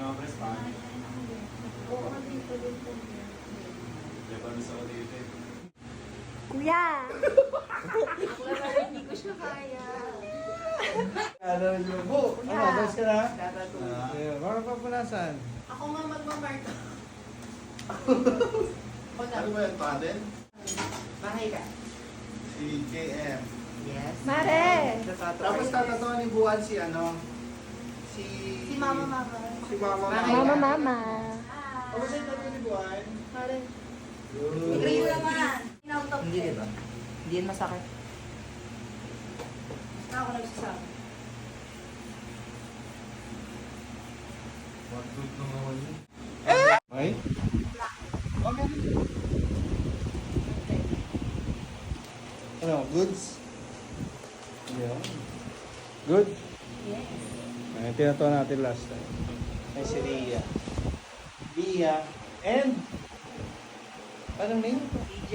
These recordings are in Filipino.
No, press pa. Oo, dito din po. Japanese ako dito eh. Kuya! Ako naman, hindi ko siya kaya. Ano nyo? Bu! Ano? Bas ka na? Ah. Ayun, mga papunasan. Ako nga magmamarka. Ano ba yan, paden? Bahay ka. Si JM. Yes. Mare! Tapos tatatawa ni Buwan si ano? Si... Si Mama Mama. Si Mama Bahay Mama. ka. Mama. Tapos yung tatlo ni Buwan. Mare. Good. Green naman. Out of Hindi, di ba? Hindi yan masakit. Ako nagsasabi. What good nung naman yun? Okay? Okay. Ano? Goods? Yeah. Good? Yes. Ay, tinatawa natin last time. Ay, si Ria. Ria. And? Anong name? DJ.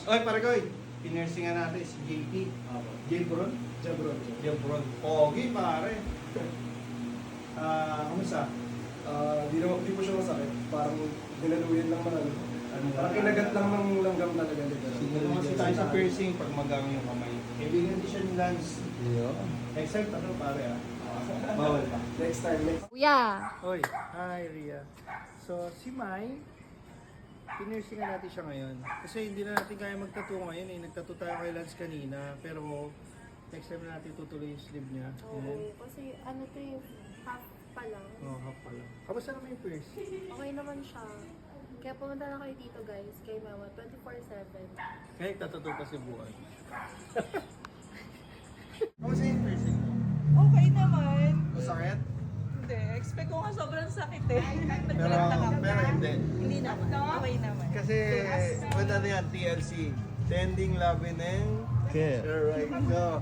Oy, pare koy. Pinursingan natin si JP. Jebron? Jabron. Jebron. Pogi, pare. Kamusta? Di po siya masakit. Parang dinaluyan lang man ano. Parang kinagat lang ng langgam talaga. Siguro kasi tayo sa piercing pag magang yung kamay. Kaibigan din siya ni Lance. Except ano pare Bawal pa. Next time. Kuya! Hoy, hi Ria. So, si Mai, pinursingan natin siya ngayon. Kasi hindi na natin kaya magtattoo ngayon eh. Nagtattoo tayo kay Lance kanina. Pero, next time na natin tutuloy yung sleeve niya. Oo, kasi ano to yung half pa lang. Oh, half pa lang. Kamusta naman yung pierce? Okay naman siya. Kaya pumunta na kayo dito guys, kay Mama, 24/7. Kaya nagtatattoo pa si Buwan. Kamusta yung piercing mo? Okay naman. Masakit? Hindi. Expect ko nga sobrang sakit eh. Pero, Nagulat lang ako. pero hindi. Hindi naman. Okay naman. Kasi, ano yan, TLC. Tending, loving, and care. Right, go.